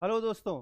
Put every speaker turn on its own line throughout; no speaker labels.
Hello दोस्तों।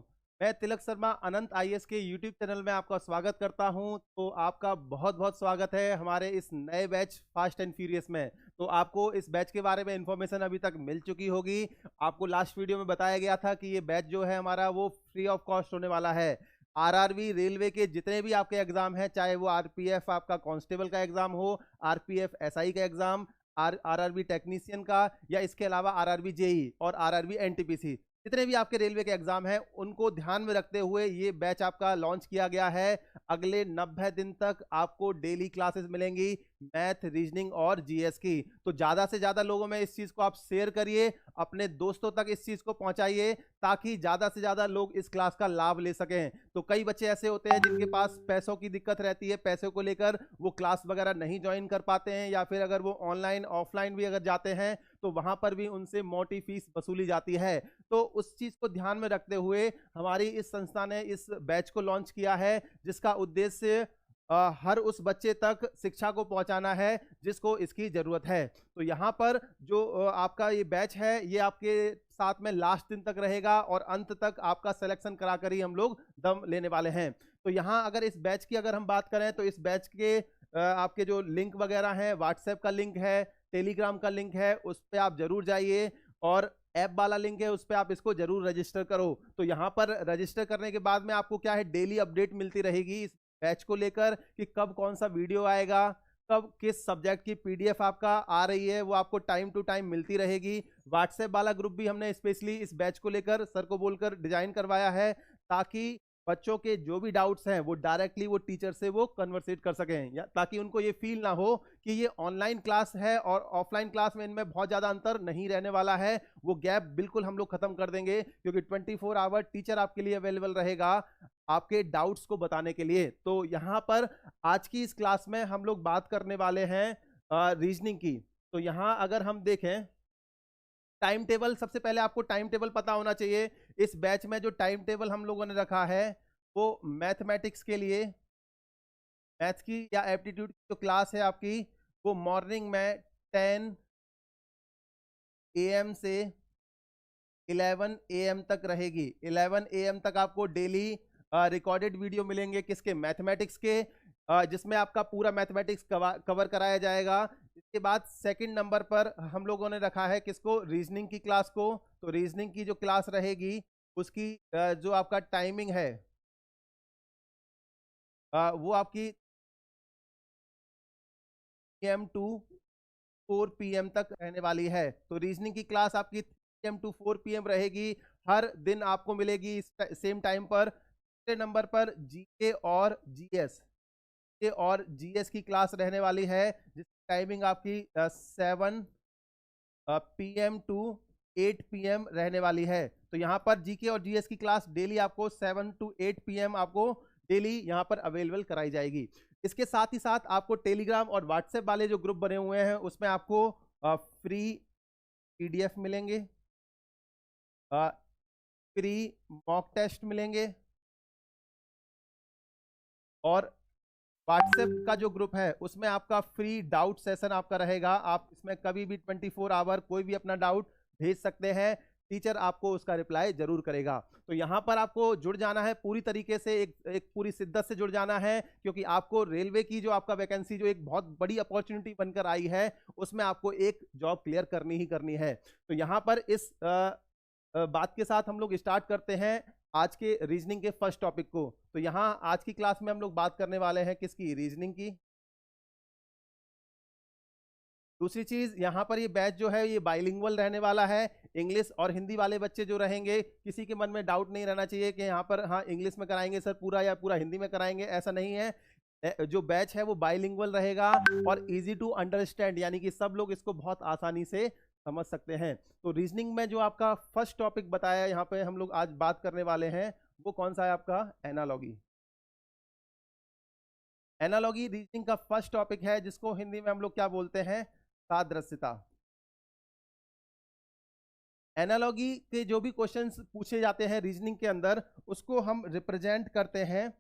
मैं तिलक शर्मा अनंत IAS के यूट्यूब चैनल में आपका स्वागत करता हूं। तो आपका बहुत बहुत स्वागत है हमारे इस नए बैच फास्ट एंड फ्यूरियस में। तो आपको इस बैच के बारे में इंफॉर्मेशन अभी तक मिल चुकी होगी। आपको लास्ट वीडियो में बताया गया था कि ये बैच जो है हमारा वो फ्री ऑफ कॉस्ट होने वाला है। आरआरबी रेलवे के जितने भी आपके एग्जाम हैं, चाहे वो आरपीएफ आपका कांस्टेबल का एग्जाम हो, आरपीएफ एसआई का एग्जाम, आरआरबी टेक्नीशियन का, या इसके अलावा आरआरबी जेई और आरआरबी एनटीपीसी, जितने भी आपके रेलवे के एग्जाम हैं उनको ध्यान में रखते हुए ये बैच आपका लॉन्च किया गया है। अगले 90 दिन तक आपको डेली क्लासेस मिलेंगी मैथ, रीजनिंग और जीएस की। तो ज्यादा से ज्यादा लोगों में इस चीज को आप शेयर करिए, अपने दोस्तों तक इस चीज को पहुंचाइए, ताकि ज्यादा से ज्यादा लोग इस क्लास का लाभ ले सकें। तो कई बच्चे ऐसे होते हैं जिनके पास पैसों की दिक्कत रहती है, पैसों को लेकर वो क्लास वगैरह नहीं ज्वाइन कर पाते हैं, या फिर अगर वो ऑनलाइन ऑफलाइन भी अगर जाते हैं तो वहां पर भी उनसे मोटी फीस वसूली जाती है। तो उस चीज को ध्यान में रखते हुए हमारी इस संस्था ने इस बैच को लॉन्च किया है, जिसका उद्देश्य हर उस बच्चे तक शिक्षा को पहुंचाना है जिसको इसकी जरूरत है। तो यहाँ पर जो आपका ये बैच है ये आपके साथ में लास्ट दिन तक रहेगा और अंत तक आपका सिलेक्शन कराकर ही हम लोग दम लेने वाले हैं। तो यहाँ अगर इस बैच की अगर हम बात करें तो इस बैच के आपके जो लिंक वगैरह हैं, व्हाट्सएप का लिंक है, टेलीग्राम का लिंक है, उस पर आप जरूर जाइए, और ऐप वाला लिंक है उस पर आप इसको जरूर रजिस्टर करो। तो यहाँ पर रजिस्टर करने के बाद में आपको क्या है, डेली अपडेट मिलती रहेगी इस बैच को लेकर कि कब कौन सा वीडियो आएगा, कब किस सब्जेक्ट की पीडीएफ आपका आ रही है, वो आपको टाइम टू टाइम मिलती रहेगी। व्हाट्सएप वाला ग्रुप भी हमने स्पेशली इस बैच को लेकर सर को बोलकर डिजाइन करवाया है, ताकि बच्चों के जो भी डाउट्स हैं वो डायरेक्टली वो टीचर से वो कन्वर्सेट कर सकें, या ताकि उनको ये फील ना हो कि ये ऑनलाइन क्लास है और ऑफलाइन क्लास में इनमें बहुत ज़्यादा अंतर नहीं रहने वाला है। वो गैप बिल्कुल हम लोग खत्म कर देंगे, क्योंकि 24 आवर टीचर आपके लिए अवेलेबल रहेगा आपके डाउट्स को बताने के लिए। तो यहाँ पर आज की इस क्लास में हम लोग बात करने वाले हैं रीजनिंग की। तो यहाँ अगर हम देखें टाइम टेबल, सबसे पहले आपको टाइम टेबल पता होना चाहिए। इस बैच में जो टाइम टेबल हम लोगों ने रखा है वो मैथमेटिक्स के लिए, मैथ्स की या एप्टीट्यूड की जो क्लास है आपकी, वो मॉर्निंग में 10 AM से 11 AM तक रहेगी। 11 AM तक आपको डेली रिकॉर्डेड वीडियो मिलेंगे, किसके, मैथमेटिक्स के, जिसमें आपका पूरा मैथमेटिक्स कवर कराया जाएगा। इसके बाद सेकंड नंबर पर हम लोगों ने रखा है किसको, रीजनिंग की क्लास को। तो रीजनिंग की जो क्लास रहेगी उसकी जो आपका टाइमिंग है वो आपकी PM टू 4 PM तक रहने वाली है। तो रीजनिंग की क्लास आपकी 3 AM टू 4 PM रहेगी, हर दिन आपको मिलेगी सेम टाइम पर। दूसरे नंबर पर जीके और जीएस, के और जीएस की क्लास रहने वाली है, जिसकी टाइमिंग आपकी 7 PM टू 8 PM रहने वाली है। तो यहाँ पर जीके और जीएस की क्लास डेली आपको 7 to 8 PM आपको डेली यहाँ पर अवेलेबल कराई जाएगी। इसके साथ ही साथ आपको टेलीग्राम और व्हाट्सएप वाले जो ग्रुप बने हुए हैं उसमें आपको फ्री पीडीएफ मिलेंगे, फ्री मॉक टेस्ट मिलेंगे, और व्हाट्सएप का जो ग्रुप है उसमें आपका फ्री डाउट सेशन आपका रहेगा। आप इसमें कभी भी 24 आवर कोई भी अपना डाउट भेज सकते हैं, टीचर आपको उसका रिप्लाई जरूर करेगा। तो यहाँ पर आपको जुड़ जाना है पूरी तरीके से, एक पूरी शिद्दत से जुड़ जाना है, क्योंकि आपको रेलवे की जो आपका वैकेंसी जो एक बहुत बड़ी अपॉर्चुनिटी बनकर आई है उसमें आपको एक जॉब क्लियर करनी ही करनी है। तो यहाँ पर इस बात के साथ हम लोग स्टार्ट करते हैं आज के रीजनिंग के फर्स्ट टॉपिक को। तो यहाँ आज की क्लास में हम लोग बात करने वाले हैं किसकी, रीजनिंग की। दूसरी चीज, यहाँ पर ये बैच जो है ये बाइलिंगुअल रहने वाला है। इंग्लिश और हिंदी वाले बच्चे जो रहेंगे, किसी के मन में डाउट नहीं रहना चाहिए कि यहाँ पर हाँ इंग्लिश में कराएंगे सर पूरा या पूरा हिंदी में कराएंगे, ऐसा नहीं है। जो बैच है वो बाइलिंगुअल रहेगा और इजी टू अंडरस्टैंड, यानी कि सब लोग इसको बहुत आसानी से समझ सकते हैं। तो रीजनिंग में जो आपका फर्स्ट टॉपिक बताया यहाँ पे हम लोग आज बात करने वाले हैं, वो कौन सा है आपका, एनालॉगी। एनालॉगी रीजनिंग का फर्स्ट टॉपिक है, जिसको हिंदी में हम लोग क्या बोलते हैं, सादृश्यता। एनालॉगी के जो भी क्वेश्चंस पूछे जाते हैं रीजनिंग के अंदर, उसको हम रिप्रेजेंट करते हैं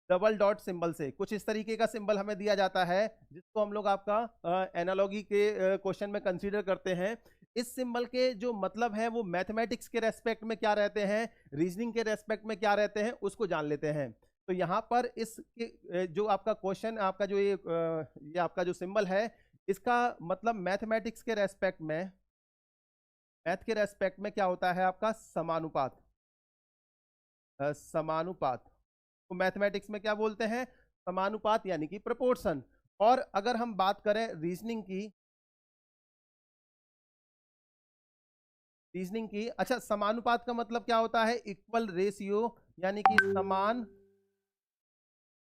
डबल डॉट सिंबल से। कुछ इस तरीके का सिंबल हमें दिया जाता है जिसको हम लोग आपका एनालॉगी के क्वेश्चन में कंसीडर करते हैं। इस सिंबल के जो मतलब है वो मैथमेटिक्स के रेस्पेक्ट में क्या रहते हैं, रीजनिंग के रेस्पेक्ट में क्या रहते हैं, उसको जान लेते हैं। तो यहाँ पर इस जो आपका क्वेश्चन, आपका जो ये आपका जो सिंबल है, इसका मतलब मैथमेटिक्स के रेस्पेक्ट में, मैथ के रेस्पेक्ट में क्या होता है आपका समानुपात। समानुपात तो मैथमेटिक्स में क्या बोलते हैं, समानुपात यानी कि प्रोपोर्शन। और अगर हम बात करें रीजनिंग की, अच्छा समानुपात का मतलब क्या होता है, इक्वल रेशियो, यानी कि समान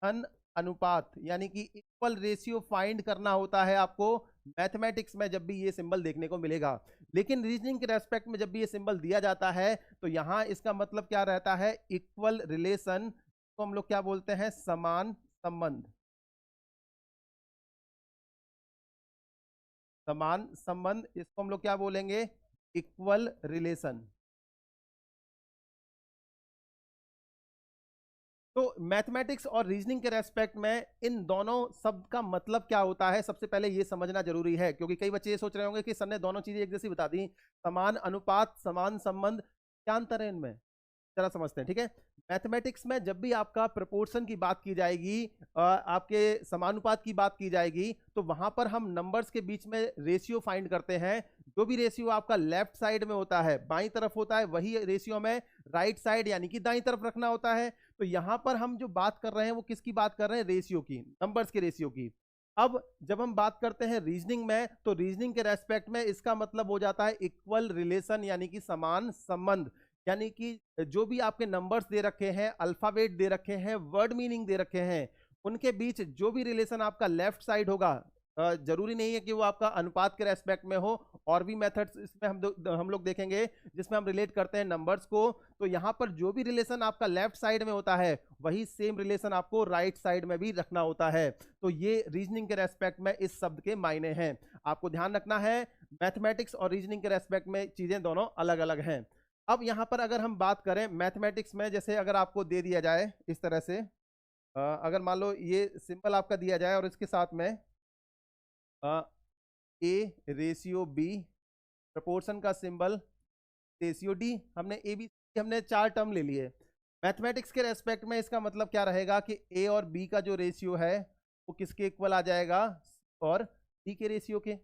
धन अनुपात, यानी कि इक्वल रेशियो फाइंड करना होता है आपको मैथमेटिक्स में जब भी ये सिंबल देखने को मिलेगा। लेकिन रीजनिंग के रेस्पेक्ट में जब भी ये सिंबल दिया जाता है तो यहां इसका मतलब क्या रहता है, इक्वल रिलेशन, तो हम लोग क्या बोलते हैं, समान संबंध। समान संबंध, इसको हम लोग क्या बोलेंगे, इक्वल रिलेशन। तो मैथमेटिक्स और रीजनिंग के रेस्पेक्ट में इन दोनों शब्द का मतलब क्या होता है, सबसे पहले ये समझना जरूरी है, क्योंकि कई बच्चे ये सोच रहे होंगे कि सर ने दोनों चीजें एक जैसी बता दी, समान अनुपात समान संबंध, क्या अंतर है इनमें, जरा समझते हैं, ठीक है। मैथमेटिक्स में जब भी आपका प्रोपोर्शन की बात की जाएगी, आपके समानुपात की बात की जाएगी, तो वहां पर हम नंबर्स के बीच में रेशियो फाइंड करते हैं। जो भी रेशियो आपका लेफ्ट साइड में होता है, बाईं तरफ होता है, वही रेशियो में राइट साइड यानी कि दाईं तरफ रखना होता है। तो यहां पर हम जो बात कर रहे हैं वो किसकी बात कर रहे हैं, रेशियो की, नंबर्स के रेशियो की। अब जब हम बात करते हैं रीजनिंग में, तो रीजनिंग के रेस्पेक्ट में इसका मतलब हो जाता है इक्वल रिलेशन, यानी कि समान संबंध। यानी कि जो भी आपके नंबर्स दे रखे हैं, अल्फाबेट दे रखे हैं, वर्ड मीनिंग दे रखे हैं, उनके बीच जो भी रिलेशन आपका लेफ्ट साइड होगा, जरूरी नहीं है कि वो आपका अनुपात के रेस्पेक्ट में हो, और भी मेथड्स इसमें हम लोग देखेंगे जिसमें हम रिलेट करते हैं नंबर्स को। तो यहाँ पर जो भी रिलेशन आपका लेफ्ट साइड में होता है, वही सेम रिलेशन आपको राइट साइड में भी रखना होता है। तो ये रीजनिंग के रेस्पेक्ट में इस शब्द के मायने हैं, आपको ध्यान रखना है। मैथमेटिक्स और रीजनिंग के रेस्पेक्ट में चीजें दोनों अलग अलग हैं। अब यहाँ पर अगर हम बात करें मैथमेटिक्स में, जैसे अगर आपको दे दिया जाए इस तरह से, अगर मान लो ये सिंबल आपका दिया जाए और इसके साथ में ए रेशियो बी, प्रपोर्शन का सिंबल रेशियो डी, हमने ए बी हमने 4 टर्म ले लिए। मैथमेटिक्स के रेस्पेक्ट में इसका मतलब क्या रहेगा कि ए और बी का जो रेशियो है वो किसके इक्वल आ जाएगा, और डी के रेशियो के।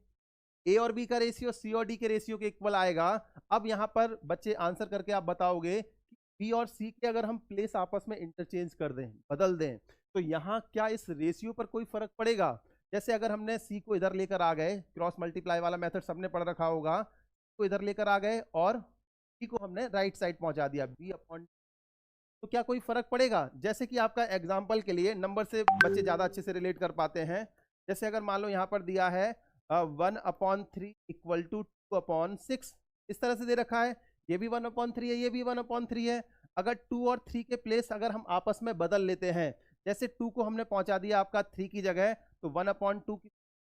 ए और बी का रेशियो सी और डी के रेशियो के इक्वल आएगा। अब यहाँ पर बच्चे आंसर करके आप बताओगे कि बी और सी के अगर हम प्लेस आपस में इंटरचेंज कर दें, बदल दें, तो यहाँ क्या इस रेशियो पर कोई फर्क पड़ेगा। जैसे अगर हमने सी को इधर लेकर आ गए, क्रॉस मल्टीप्लाई वाला मेथड सबने पढ़ रखा होगा, को इधर लेकर आ गए और सी को हमने राइट साइड पहुंचा दिया, बी अपॉन, तो क्या कोई फर्क पड़ेगा। जैसे कि आपका एग्जाम्पल के लिए नंबर से बच्चे ज्यादा अच्छे से रिलेट कर पाते हैं। जैसे अगर मान लो यहाँ पर दिया है 1/3 इक्वल टू 2/6, इस तरह से दे रखा है, ये भी 1/3 है, ये भी 1/3 है। अगर 2 और 3 के प्लेस अगर हम आपस में बदल लेते हैं, जैसे 2 को हमने पहुंचा दिया आपका 3 की जगह, तो 1/2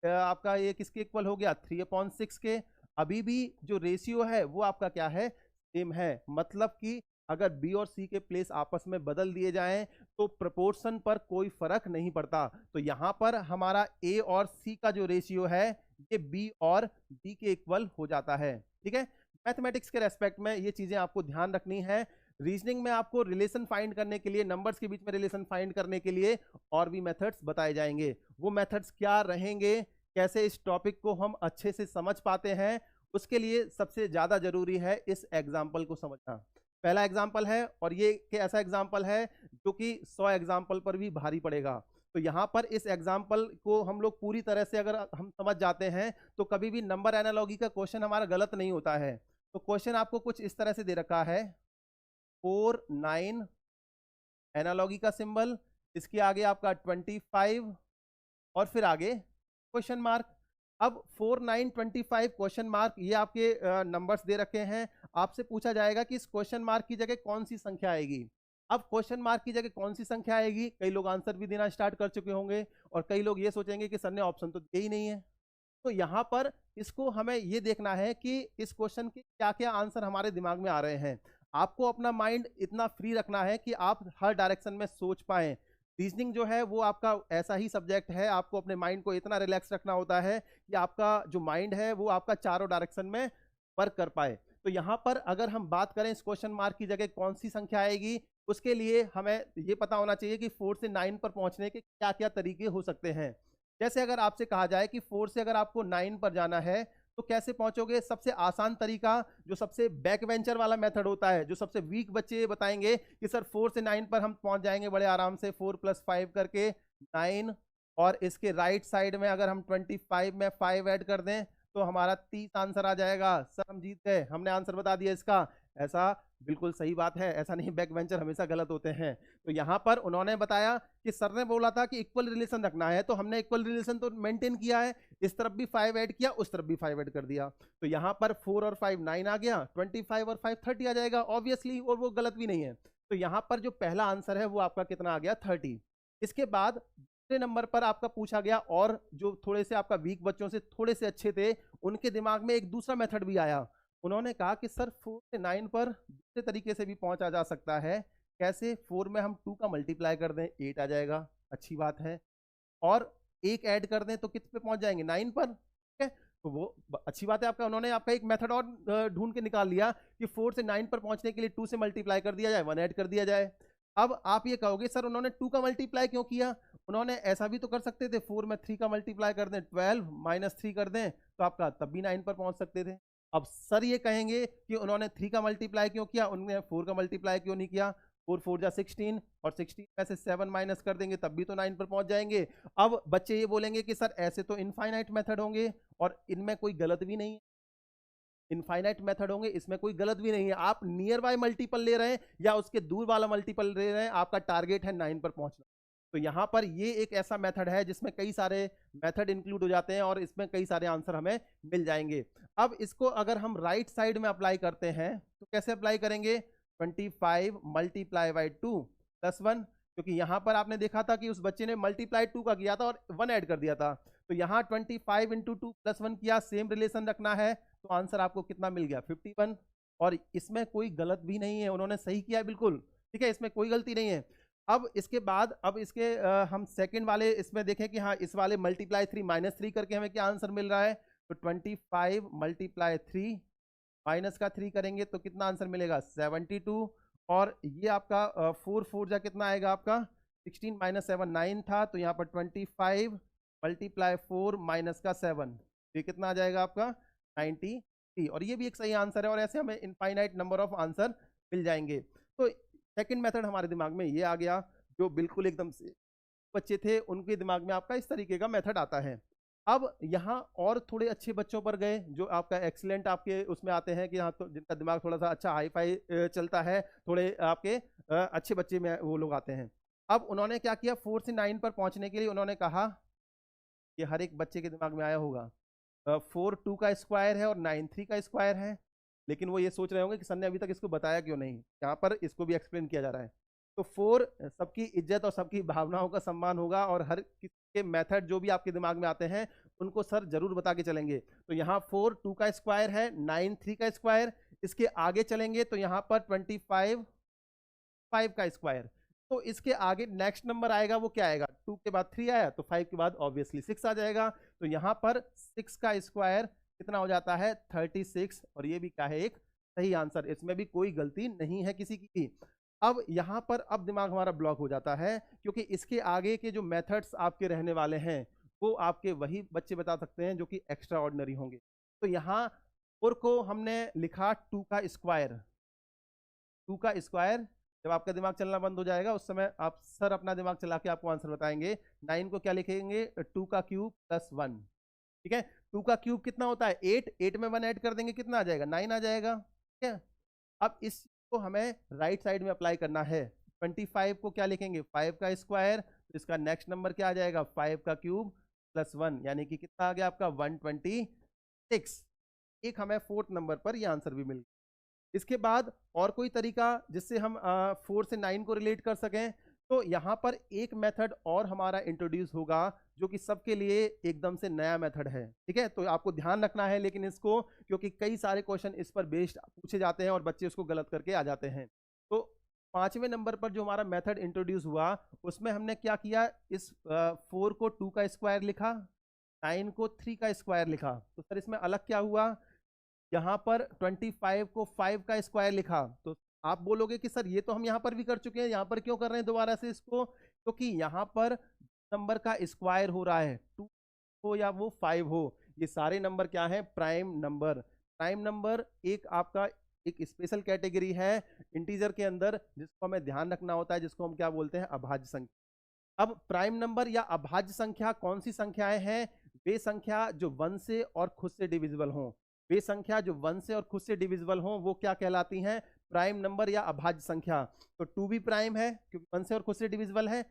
आपका ये किसके इक्वल हो गया, 3/6 के। अभी भी जो रेशियो है वो आपका क्या है, सेम है। मतलब कि अगर बी और सी के प्लेस आपस में बदल दिए जाएं तो प्रोपोर्शन पर कोई फर्क नहीं पड़ता। तो यहां पर हमारा ए और सी का जो रेशियो है ये बी और डी के इक्वल हो जाता है, ठीक है। मैथमेटिक्स के रेस्पेक्ट में ये चीजें आपको ध्यान रखनी है। रीजनिंग में आपको रिलेशन फाइंड करने के लिए, नंबर्स के बीच में रिलेशन फाइंड करने के लिए और भी मेथड्स बताए जाएंगे। वो मेथड्स क्या रहेंगे, कैसे इस टॉपिक को हम अच्छे से समझ पाते हैं, उसके लिए सबसे ज्यादा जरूरी है इस एग्जाम्पल को समझना। पहला एग्जाम्पल है, और ये ऐसा एग्जाम्पल है जो कि 100 एग्जाम्पल पर भी भारी पड़ेगा। तो यहाँ पर इस एग्जाम्पल को हम लोग पूरी तरह से अगर हम समझ जाते हैं तो कभी भी नंबर एनालॉजी का क्वेश्चन हमारा गलत नहीं होता है। तो क्वेश्चन आपको कुछ इस तरह से दे रखा है, 4 9 एनालॉजी का सिंबल, इसके आगे आपका 25 और फिर आगे क्वेश्चन मार्क। अब 4 9 25 क्वेश्चन मार्क, ये आपके नंबर्स दे रखे हैं। आपसे पूछा जाएगा कि इस क्वेश्चन मार्क की जगह कौन सी संख्या आएगी। अब क्वेश्चन मार्क की जगह कौन सी संख्या आएगी, कई लोग आंसर भी देना स्टार्ट कर चुके होंगे और कई लोग ये सोचेंगे कि सर ने ऑप्शन तो दिए ही नहीं है। तो यहाँ पर इसको हमें ये देखना है कि इस क्वेश्चन के क्या क्या आंसर हमारे दिमाग में आ रहे हैं। आपको अपना माइंड इतना फ्री रखना है कि आप हर डायरेक्शन में सोच पाएं। रीजनिंग जो है वो आपका ऐसा ही सब्जेक्ट है, आपको अपने माइंड को इतना रिलैक्स रखना होता है कि आपका जो माइंड है वो आपका चारों डायरेक्शन में वर्क कर पाए। तो यहाँ पर अगर हम बात करें इस क्वेश्चन मार्क की जगह कौन सी संख्या आएगी, उसके लिए हमें ये पता होना चाहिए कि 4 से 9 पर पहुंचने के क्या क्या तरीके हो सकते हैं। जैसे अगर आपसे कहा जाए कि 4 से अगर आपको 9 पर जाना है तो कैसे पहुंचोगे, सबसे आसान तरीका जो सबसे बैक वेंचर वाला मेथड होता है, जो सबसे वीक बच्चे बताएंगे कि सर 4 से 9 पर हम पहुंच जाएंगे बड़े आराम से, 4 + 5 करके 9, और इसके राइट साइड में अगर हम 25 में 5 ऐड कर दें तो हमारा 30 आंसर आ जाएगा। सर हम जीत गए, हमने आंसर बता दिया इसका। ऐसा बिल्कुल सही बात है, ऐसा नहीं, बैक वेंचर हमेशा गलत होते हैं। तो यहाँ पर उन्होंने बताया कि सर ने बोला था कि इक्वल रिलेशन रखना है, तो हमने इक्वल रिलेशन तो मेंटेन किया है, इस तरफ भी 5 ऐड किया, उस तरफ भी 5 ऐड कर दिया। तो यहाँ पर 4 और 5 9 आ गया, 25 और 5 30 आ जाएगा ऑब्वियसली, और वो गलत भी नहीं है। तो यहाँ पर जो पहला आंसर है वो आपका कितना आ गया, 30। इसके बाद दूसरे नंबर पर आपका पूछा गया, और जो थोड़े से आपका वीक बच्चों से थोड़े से अच्छे थे उनके दिमाग में एक दूसरा मेथड भी आया। उन्होंने कहा कि सर 4 से 9 पर दूसरे तरीके से भी पहुंचा जा सकता है। कैसे? 4 में हम 2 का मल्टीप्लाई कर दें, 8 आ जाएगा, अच्छी बात है, और एक ऐड कर दें तो किस पे पहुंच जाएंगे, 9 पर। ठीक है, तो वो अच्छी बात है आपका। उन्होंने आपका एक मेथड और ढूंढ के निकाल लिया कि 4 से 9 पर पहुंचने के लिए 2 से मल्टीप्लाई कर दिया जाए, 1 ऐड कर दिया जाए। अब आप ये कहोगे सर उन्होंने 2 का मल्टीप्लाई क्यों किया? उन्होंने ऐसा भी तो कर सकते थे, 4 में 3 का मल्टीप्लाई कर दें, 12 - 3 कर दें तो आपका तब भी 9 पर पहुंच सकते थे। अब सर ये कहेंगे कि उन्होंने 3 का मल्टीप्लाई क्यों किया, उन्होंने 4 का मल्टीप्लाई क्यों नहीं किया? 4 4 जा 16, और 16 में से 7 माइनस कर देंगे तब भी तो 9 पर पहुंच जाएंगे। अब बच्चे ये बोलेंगे कि सर ऐसे तो इनफाइनाइट मेथड होंगे और इनमें कोई गलत भी नहीं है, इनफाइनाइट मेथड होंगे, इसमें कोई गलत भी नहीं है। आप नियर बाय मल्टीपल ले रहे हैं या उसके दूर वाला मल्टीपल ले रहे हैं, आपका टारगेट है 9 पर पहुंचना। तो यहां पर ये एक ऐसा मेथड है जिसमें कई सारे मेथड इंक्लूड हो जाते हैं और इसमें कई सारे आंसर हमें मिल जाएंगे। अब इसको अगर हम राइट साइड में अप्लाई करते हैं तो कैसे अप्लाई करेंगे? 25 मल्टीप्लाई बाई 2 प्लस 1, क्योंकि यहां पर आपने देखा था कि उस बच्चे ने मल्टीप्लाई 2 का किया था और 1 ऐड कर दिया था। तो यहाँ 25 × 2 + 1 किया, सेम रिलेशन रखना है, तो आंसर आपको कितना मिल गया, 51। और इसमें कोई गलत भी नहीं है, उन्होंने सही किया है बिल्कुल, ठीक है, इसमें कोई गलती नहीं है। अब इसके बाद अब इसके हम सेकंड वाले इसमें देखें कि हाँ इस वाले मल्टीप्लाई 3 - 3 करके हमें क्या आंसर मिल रहा है। तो 25 मल्टीप्लाई 3 माइनस का 3 करेंगे तो कितना आंसर मिलेगा, 72। और ये आपका 4 4 जा कितना आएगा आपका, 16 - 7 9 था, तो यहाँ पर 25 मल्टीप्लाई 4 माइनस का 7, ये कितना आ जाएगा आपका, 93। और ये भी एक सही आंसर है, और ऐसे हमें इनफाइनाइट नंबर ऑफ आंसर मिल जाएंगे। तो सेकंड मेथड हमारे दिमाग में ये आ गया, जो बिल्कुल एकदम से बच्चे थे उनके दिमाग में आपका इस तरीके का मेथड आता है। अब यहाँ और थोड़े अच्छे बच्चों पर गए, जो आपका एक्सीलेंट आपके उसमें आते हैं कि हाँ तो जिनका दिमाग थोड़ा सा अच्छा हाई फाई चलता है, थोड़े आपके अच्छे बच्चे में वो लोग आते हैं। अब उन्होंने क्या किया, 4 से 9 पर पहुंचने के लिए उन्होंने कहा, ये हर एक बच्चे के दिमाग में आया होगा, 4 2 का स्क्वायर है और 9 3 का स्क्वायर है। लेकिन वो ये सोच रहे होंगे कि सर ने अभी तक इसको बताया क्यों नहीं, यहाँ पर इसको भी एक्सप्लेन किया जा रहा है। तो 4 सबकी इज्जत और सबकी भावनाओं का सम्मान होगा, और हर किसी के मेथड जो भी आपके दिमाग में आते हैं उनको सर जरूर बता के चलेंगे। तो यहाँ 4 2 का स्क्वायर है, 9 3 का स्क्वायर, इसके आगे चलेंगे तो यहाँ पर 25 5 का स्क्वायर। तो इसके आगे नेक्स्ट नंबर आएगा वो क्या आएगा, 2 के बाद 3 आया तो 5 के बाद ऑब्वियसली 6 आ जाएगा। तो यहाँ पर 6 का स्क्वायर कितना हो जाता है, 36। और ये भी क्या है, एक सही आंसर, इसमें भी कोई गलती नहीं है किसी की। अब यहाँ पर अब दिमाग हमारा ब्लॉक हो जाता है, क्योंकि इसके आगे के जो मेथड्स आपके रहने वाले हैं वो आपके वही बच्चे बता सकते हैं जो कि एक्स्ट्रा ऑर्डिनरी होंगे। तो यहाँ और को हमने लिखा 2 का स्क्वायर, 2 का स्क्वायर। जब आपका दिमाग चलना बंद हो जाएगा उस समय आप सर अपना दिमाग चला के आपको आंसर बताएंगे। 9 को क्या लिखेंगे, 2 का क्यूब प्लस 1, ठीक है। 2 का क्यूब कितना होता है, 8, 8 में 1 ऐड कर देंगे कितना आ जाएगा, 9 आ जाएगा, ठीक है। अब इसको हमें राइट साइड में अप्लाई करना है। 25 को क्या लिखेंगे, 5 का स्क्वायर, तो इसका नेक्स्ट नंबर क्या आ जाएगा, 5 का क्यूब प्लस 1, यानी कि कितना आ गया आपका, 126। एक हमें फोर्थ नंबर पर ये आंसर भी मिल गया। इसके बाद और कोई तरीका जिससे हम 4 से 9 को रिलेट कर सकें, तो यहाँ पर एक मेथड और हमारा इंट्रोड्यूस होगा जो कि सबके लिए एकदम से नया मेथड है, ठीक है। तो आपको ध्यान रखना है लेकिन इसको, क्योंकि कई सारे क्वेश्चन इस पर बेस्ड पूछे जाते हैं और बच्चे उसको गलत करके आ जाते हैं। तो 5वें नंबर पर जो हमारा मेथड इंट्रोड्यूस हुआ उसमें हमने क्या किया, इस 4 को 2 का स्क्वायर लिखा, 9 को 3 का स्क्वायर लिखा। तो सर इसमें अलग क्या हुआ, यहाँ पर 25 को 5 का स्क्वायर लिखा, तो आप बोलोगे कि सर ये तो हम यहाँ पर भी कर चुके हैं, यहाँ पर क्यों कर रहे हैं दोबारा से इसको? क्योंकि यहाँ पर नंबर का स्क्वायर हो रहा है, 2 हो या वो 5 हो, ये सारे नंबर क्या है? Prime number. प्राइम नंबर एक आपका एक स्पेशल कैटेगरी है इंटीजर के अंदर, जिसको हमें ध्यान रखना होता है, जिसको हम क्या बोलते हैं? अभाज्य संख्या। अब प्राइम नंबर या अभाज्य संख्या कौन सी संख्याएं हैं? वे संख्या जो 1 से और खुद से डिविजिबल हों। वे संख्या जो 1 से और खुद से डिविजिबल हों वो क्या कहलाती हैं? प्राइम नंबर या अभाज्य संख्या। तो 2 भी प्राइम है क्योंकि 1 से और खुद से डिविजिबल है,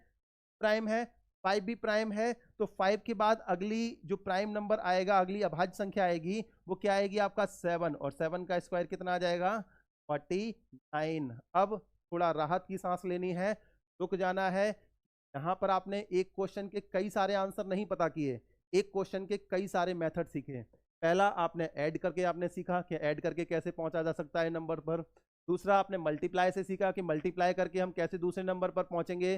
प्राइम है। 5 भी प्राइम है, तो 5 के बाद अगली जो प्राइम नंबर आएगा, अगली अभाज्य संख्या आएगी, वो क्या आएगी आपका? 7, और 7 का स्क्वायर कितना आ जाएगा? 49। अब थोड़ा राहत की सांस लेनी है, रुक जाना है। यहाँ पर आपने एक क्वेश्चन के कई सारे आंसर नहीं पता किए, एक क्वेश्चन के कई सारे मेथड सीखे। पहला आपने ऐड करके आपने सीखा कि ऐड करके कैसे पहुंचा जा सकता है नंबर पर। दूसरा आपने मल्टीप्लाई से सीखा कि मल्टीप्लाई करके हम कैसे दूसरे नंबर पर पहुंचेंगे।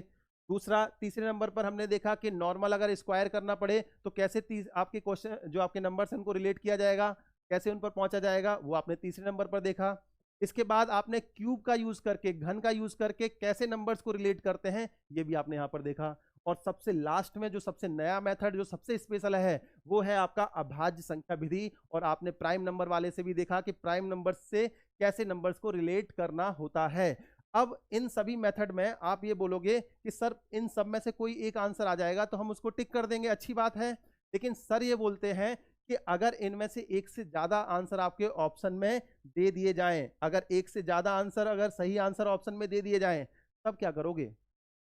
दूसरा, तीसरे नंबर पर हमने देखा कि नॉर्मल अगर स्क्वायर करना पड़े तो कैसे आपके क्वेश्चन जो आपके नंबर्स हैं उनको रिलेट किया जाएगा, कैसे उन पर पहुंचा जाएगा, वो आपने तीसरे नंबर पर देखा। इसके बाद आपने क्यूब का यूज करके, घन का यूज करके कैसे नंबर्स को रिलेट करते हैं, ये भी आपने यहाँ पर देखा। और सबसे लास्ट में जो सबसे नया मेथड जो सबसे स्पेशल है वो है आपका अभाज्य संख्या विधि। और आपने प्राइम नंबर वाले से भी देखा कि प्राइम नंबर से कैसे नंबर्स को रिलेट करना होता है। अब इन सभी मेथड में आप ये बोलोगे कि सर इन सब में से कोई एक आंसर आ जाएगा तो हम उसको टिक कर देंगे, अच्छी बात है। लेकिन सर ये बोलते हैं कि अगर इनमें से एक से ज्यादा आंसर आपके ऑप्शन में दे दिए जाएं, अगर एक से ज्यादा आंसर, अगर सही आंसर ऑप्शन में दे दिए जाएं, तब क्या करोगे?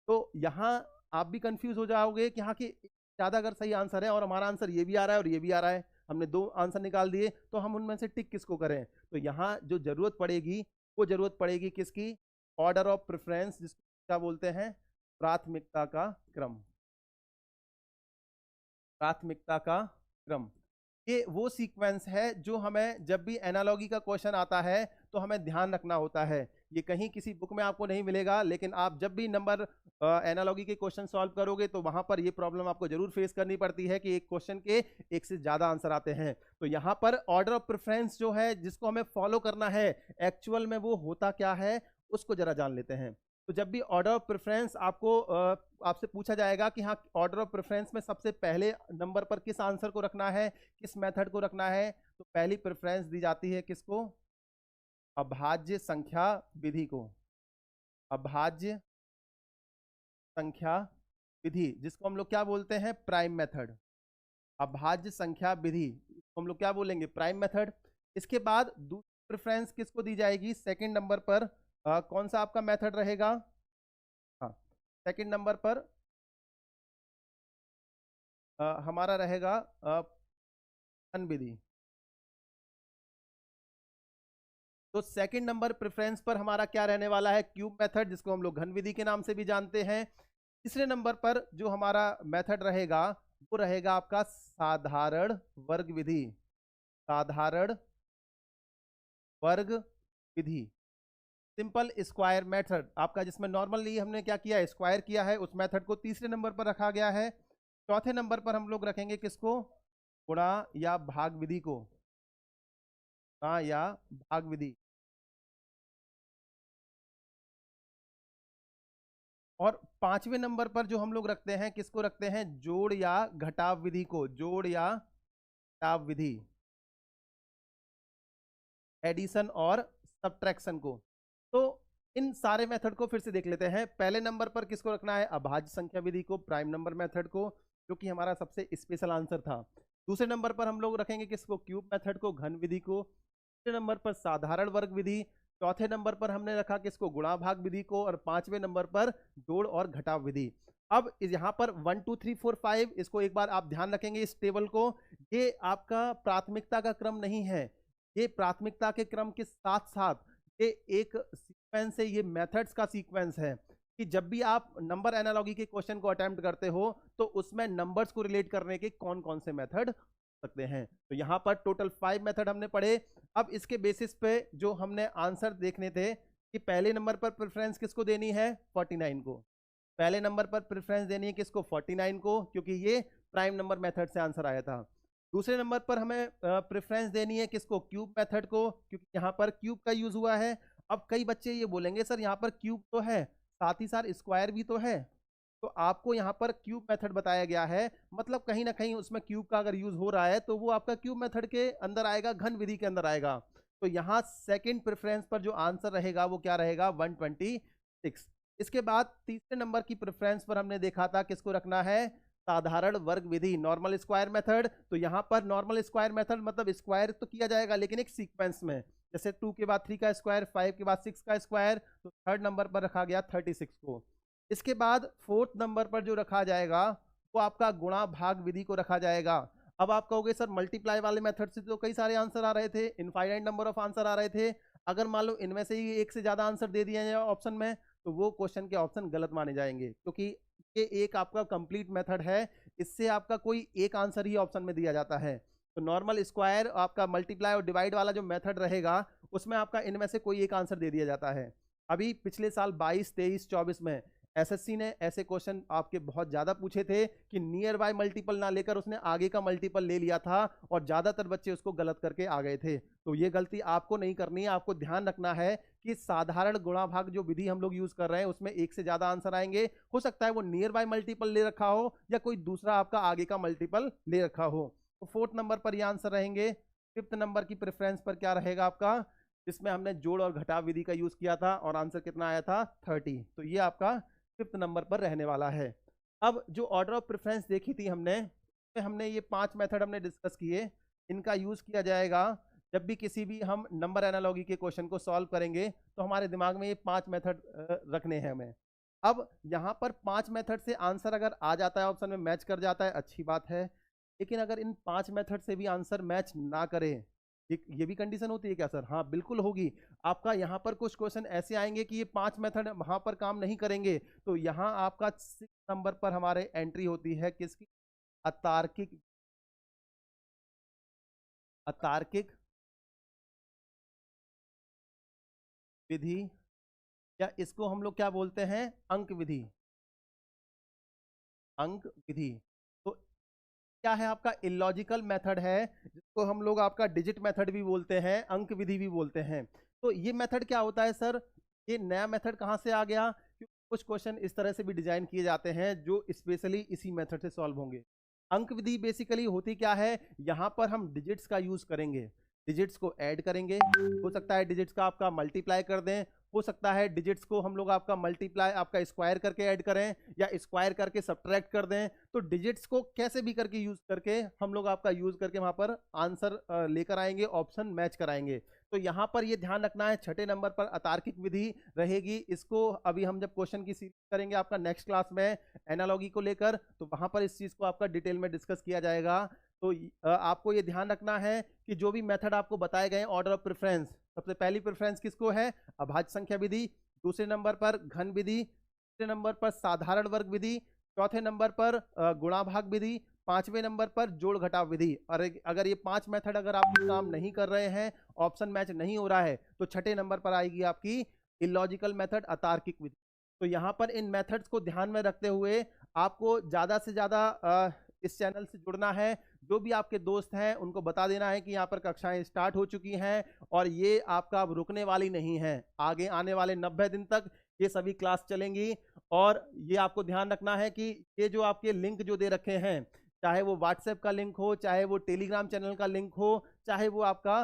तो यहाँ आप भी कंफ्यूज हो जाओगे कि हाँ कि ज्यादा अगर सही आंसर है और हमारा आंसर ये भी आ रहा है और ये भी आ रहा है, हमने 2 आंसर निकाल दिए, तो हम उनमें से टिक किसको करें? तो यहाँ जो जरूरत पड़ेगी वो जरूरत पड़ेगी किसकी? ऑर्डर ऑफ प्रेफरेंस, जिसको क्या बोलते हैं? प्राथमिकता का क्रम। प्राथमिकता का क्रम ये वो सीक्वेंस है जो हमें जब भी एनालॉजी का क्वेश्चन आता है तो हमें ध्यान रखना होता है। ये कहीं किसी बुक में आपको नहीं मिलेगा, लेकिन आप जब भी नंबर एनालॉजी के क्वेश्चन सॉल्व करोगे तो वहां पर ये प्रॉब्लम आपको जरूर फेस करनी पड़ती है कि एक क्वेश्चन के एक से ज्यादा आंसर आते हैं। तो यहाँ पर ऑर्डर ऑफ प्रेफरेंस जो है जिसको हमें फॉलो करना है, एक्चुअल में वो होता क्या है उसको जरा जान लेते हैं। तो जब भी ऑर्डर ऑफ प्रेफरेंस आपको आपसे पूछा जाएगा कि हाँ ऑर्डर ऑफ प्रेफरेंस में सबसे पहले नंबर पर किस आंसर को रखना है, किस मेथड को रखना है, तो पहली प्रेफरेंस दी जाती है किसको? अभाज्य संख्या विधि को। अभाज्य संख्या विधि, जिसको हम लोग क्या बोलते हैं? Prime method. अभाज्य संख्या विधि हम लोग क्या बोलेंगे? Prime method. इसके बाद दूसरी प्रेफरेंस किसको दी जाएगी? सेकंड नंबर पर कौन सा आपका मेथड रहेगा? हाँ, सेकंड नंबर पर हमारा रहेगा घन विधि। तो सेकंड नंबर प्रेफरेंस पर हमारा क्या रहने वाला है? क्यूब मेथड, जिसको हम लोग घन विधि के नाम से भी जानते हैं। तीसरे नंबर पर जो हमारा मेथड रहेगा वो रहेगा आपका साधारण वर्ग विधि। साधारण वर्ग विधि, सिंपल स्क्वायर मेथड आपका, जिसमें नॉर्मली हमने क्या किया? स्क्वायर किया है, उस मेथड को तीसरे नंबर पर रखा गया है। चौथे नंबर पर हम लोग रखेंगे किसको? गुणा या भाग विधि को। गुणा या भाग विधि। और पांचवें नंबर पर जो हम लोग रखते हैं किसको रखते हैं? जोड़ या घटाव विधि को। जोड़ या घटाव विधि, एडिशन और सब्ट्रैक्शन को। तो इन सारे मेथड को फिर से देख लेते हैं। पहले नंबर पर किसको रखना है? अभाज्य संख्या विधि को, प्राइम नंबर मेथड को, जो कि हमारा सबसे स्पेशल आंसर था। दूसरे नंबर पर हम लोग रखेंगे किसको? क्यूब मेथड को, घन विधि को। तीसरे नंबर पर साधारण वर्ग विधि। चौथे नंबर पर हमने रखा किसको? गुणा भाग विधि को। और पांचवें नंबर पर जोड़ और घटाव विधि। अब यहाँ पर 1 2 3 4 5, इसको एक बार आप ध्यान रखेंगे इस टेबल को। ये आपका प्राथमिकता का क्रम नहीं है, ये प्राथमिकता के क्रम के साथ साथ ये एक सीक्वेंस है, ये मेथड्स का सीक्वेंस है कि जब भी आप नंबर एनालॉजी के क्वेश्चन को अटेम्प्ट करते हो तो उसमें नंबर्स को रिलेट करने के कौन कौन से मेथड सकते हैं। तो यहाँ पर टोटल 5 मेथड हमने पढ़े। अब इसके बेसिस पे जो हमने आंसर देखने थे कि पहले नंबर पर प्रेफरेंस किसको देनी है? 49 को। पहले नंबर पर प्रेफरेंस देनी है किसको? 49 को, क्योंकि ये प्राइम नंबर मेथड से आंसर आया था। दूसरे नंबर पर हमें प्रेफरेंस देनी है किसको, क्यूब मेथड को, क्योंकि यहाँ पर क्यूब का यूज हुआ है। अब कई बच्चे ये बोलेंगे सर यहाँ पर क्यूब तो है, साथ ही साथ स्क्वायर भी तो है, तो आपको यहाँ पर क्यूब मेथड बताया गया है, मतलब कहीं ना कहीं उसमें क्यूब का अगर यूज हो रहा है तो वो आपका क्यूब मेथड के अंदर आएगा, घन विधि के अंदर आएगा। तो यहाँ सेकंड प्रेफरेंस पर जो आंसर रहेगा वो क्या रहेगा, 126। इसके बाद तीसरे नंबर की प्रेफरेंस पर हमने देखा था किसको रखना है, साधारण वर्ग विधि, नॉर्मल स्क्वायर मेथड। तो यहाँ पर नॉर्मल स्क्वायर मेथड मतलब स्क्वायर तो किया जाएगा लेकिन एक सीक्वेंस में, जैसे 2 के बाद 3 का स्क्वायर, 5 के बाद 6 का स्क्वायर, तो थर्ड नंबर पर रखा गया 36 को। इसके बाद फोर्थ नंबर पर जो रखा जाएगा वो आपका गुणा भाग विधि को रखा जाएगा। अब आप कहोगे सर मल्टीप्लाई वाले मेथड से तो कई सारे आंसर आ रहे थे, इनफाइनाइट नंबर ऑफ आंसर आ रहे थे, अगर मान लो इनमें से ही एक से ज्यादा आंसर दे दिया जाए ऑप्शन में तो वो क्वेश्चन के ऑप्शन गलत माने जाएंगे, क्योंकि ये एक आपका कंप्लीट मेथड है, इससे आपका कोई एक आंसर ही ऑप्शन में दिया जाता है। तो नॉर्मल स्क्वायर आपका मल्टीप्लाई और डिवाइड वाला जो मेथड रहेगा उसमें आपका इनमें से कोई एक आंसर दे दिया जाता है। अभी पिछले साल 22, 23, 24 में एसएससी ने ऐसे क्वेश्चन आपके बहुत ज्यादा पूछे थे कि नियर बाय मल्टीपल ना लेकर उसने आगे का मल्टीपल ले लिया था और ज्यादातर बच्चे उसको गलत करके आ गए थे। तो ये गलती आपको नहीं करनी है, आपको ध्यान रखना है कि साधारण गुणा भाग जो विधि हम लोग यूज कर रहे हैं उसमें एक से ज्यादा आंसर आएंगे, हो सकता है वो नियर बाय मल्टीपल ले रखा हो या कोई दूसरा आपका आगे का मल्टीपल ले रखा हो। तो फोर्थ नंबर पर ये आंसर रहेंगे। फिफ्थ नंबर की प्रेफरेंस पर क्या रहेगा आपका, जिसमें हमने जोड़ और घटाव विधि का यूज किया था और आंसर कितना आया था 30, तो ये आपका फिफ्थ नंबर पर रहने वाला है। अब जो ऑर्डर ऑफ प्रेफरेंस देखी थी हमने ये 5 मेथड हमने डिस्कस किए, इनका यूज किया जाएगा जब भी किसी भी हम नंबर एनालॉजी के क्वेश्चन को सॉल्व करेंगे तो हमारे दिमाग में ये 5 मेथड रखने हैं हमें। अब यहाँ पर 5 मेथड से आंसर अगर आ जाता है ऑप्शन में, मैच कर जाता है, अच्छी बात है, लेकिन अगर इन 5 मेथड से भी आंसर मैच ना करे, ये भी कंडीशन होती है क्या सर? हाँ बिल्कुल होगी। आपका यहाँ पर कुछ क्वेश्चन ऐसे आएंगे कि ये 5 मेथड वहां पर काम नहीं करेंगे, तो यहाँ आपका 6 नंबर पर हमारे एंट्री होती है किसकी, अतार्किक, अतार्किक विधि, या इसको हम लोग क्या बोलते हैं, अंक विधि, अंक विधि। तो क्या है आपका इलॉजिकल मेथड है, जिसको हम लोग आपका डिजिट मेथड भी बोलते हैं, अंक विधि भी बोलते हैं। तो ये मेथड क्या होता है सर, ये नया मेथड कहाँ से आ गया, क्योंकि कुछ क्वेश्चन इस तरह से भी डिजाइन किए जाते हैं जो स्पेशली इसी मेथड से सॉल्व होंगे। अंक विधि बेसिकली होती क्या है, यहाँ पर हम डिजिट्स का यूज करेंगे, डिजिट्स को ऐड करेंगे, हो सकता है डिजिट्स का आपका मल्टीप्लाई कर दें, हो सकता है डिजिट्स को हम लोग आपका मल्टीप्लाई आपका स्क्वायर करके ऐड करें या स्क्वायर करके सब्ट्रैक्ट कर दें। तो डिजिट्स को कैसे भी करके यूज करके हम लोग आपका यूज करके वहां पर आंसर लेकर आएंगे, ऑप्शन मैच कराएंगे। तो यहाँ पर ये ध्यान रखना है, छठे नंबर पर अतार्किक विधि रहेगी। इसको अभी हम जब क्वेश्चन की सीरीज करेंगे आपका नेक्स्ट क्लास में एनालॉगी को लेकर, तो वहां पर इस चीज को आपका डिटेल में डिस्कस किया जाएगा। तो आपको ये ध्यान रखना है कि जो भी मेथड आपको बताए गए ऑर्डर ऑफ प्रेफरेंस, सबसे पहली प्रेफरेंस किसको है, अभाज्य संख्या विधि, दूसरे नंबर पर घन विधि, तीसरे नंबर पर साधारण वर्ग विधि, चौथे नंबर पर गुणा भाग विधि, पांचवें नंबर पर जोड़ घटाव विधि। और अगर ये 5 मेथड अगर आप काम नहीं कर रहे हैं, ऑप्शन मैच नहीं हो रहा है, तो छठे नंबर पर आएगी आपकी इलॉजिकल मेथड, अतार्किक विधि। तो यहाँ पर इन मेथड्स को ध्यान में रखते हुए आपको ज्यादा से ज्यादा इस चैनल से जुड़ना है। जो भी आपके दोस्त हैं उनको बता देना है कि यहाँ पर कक्षाएं स्टार्ट हो चुकी हैं और ये आपका अब रुकने वाली नहीं है, आगे आने वाले 90 दिन तक ये सभी क्लास चलेंगी। और ये आपको ध्यान रखना है कि ये जो आपके लिंक जो दे रखे हैं, चाहे वो व्हाट्सएप का लिंक हो, चाहे वो टेलीग्राम चैनल का लिंक हो, चाहे वो आपका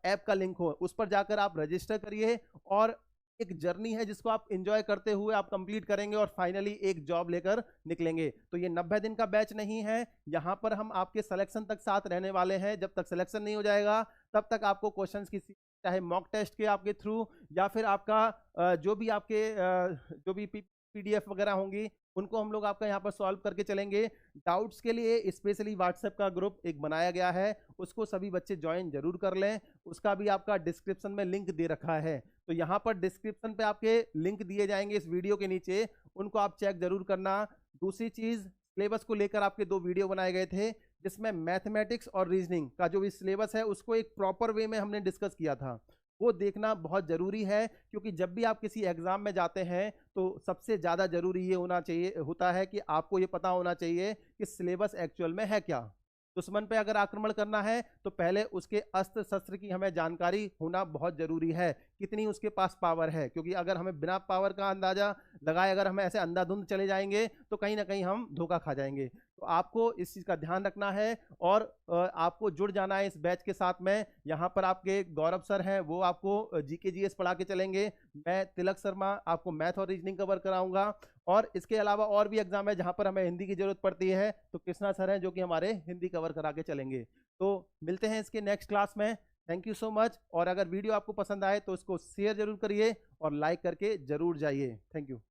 ऐप का लिंक हो, उस पर जाकर आप रजिस्टर करिए और एक जर्नी है जिसको आप एंजॉय करते हुए आप कंप्लीट करेंगे और फाइनली एक जॉब लेकर निकलेंगे। तो ये 90 दिन का बैच नहीं है, यहाँ पर हम आपके सिलेक्शन तक साथ रहने वाले हैं। जब तक सिलेक्शन नहीं हो जाएगा तब तक आपको क्वेश्चंस की, चाहे मॉक टेस्ट के आपके थ्रू या फिर आपका जो भी आपके जो भी पीडीएफ वगैरह होंगी उनको हम लोग आपका यहाँ पर सॉल्व करके चलेंगे। डाउट्स के लिए स्पेशली व्हाट्सएप का ग्रुप एक बनाया गया है, उसको सभी बच्चे ज्वाइन जरूर कर लें, उसका भी आपका डिस्क्रिप्शन में लिंक दे रखा है। तो यहाँ पर डिस्क्रिप्शन पे आपके लिंक दिए जाएंगे इस वीडियो के नीचे, उनको आप चेक जरूर करना। दूसरी चीज, सिलेबस को लेकर आपके 2 वीडियो बनाए गए थे जिसमें मैथमेटिक्स और रीजनिंग का जो भी सिलेबस है उसको एक प्रॉपर वे में हमने डिस्कस किया था, वो देखना बहुत जरूरी है। क्योंकि जब भी आप किसी एग्जाम में जाते हैं तो सबसे ज्यादा जरूरी ये होना चाहिए होता है कि आपको ये पता होना चाहिए कि सिलेबस एक्चुअल में है क्या। दुश्मन पे अगर आक्रमण करना है तो पहले उसके अस्त्र शस्त्र की हमें जानकारी होना बहुत जरूरी है, कितनी उसके पास पावर है, क्योंकि अगर हमें बिना पावर का अंदाजा लगाए अगर हम ऐसे अंधाधुंध चले जाएंगे तो कहीं ना कहीं हम धोखा खा जाएंगे। तो आपको इस चीज का ध्यान रखना है और आपको जुड़ जाना है इस बैच के साथ में। यहाँ पर आपके गौरव सर हैं, वो आपको जीके जीएस पढ़ा के चलेंगे। मैं तिलक शर्मा आपको मैथ और रीजनिंग कवर कराऊंगा। और इसके अलावा और भी एग्जाम है जहां पर हमें हिंदी की जरूरत पड़ती है, तो कृष्णा सर हैं जो कि हमारे हिंदी कवर करा के चलेंगे। तो मिलते हैं इसके नेक्स्ट क्लास में। Thank you so much. और अगर वीडियो आपको पसंद आए तो इसको शेयर जरूर करिए और लाइक करके जरूर जाइए। Thank you.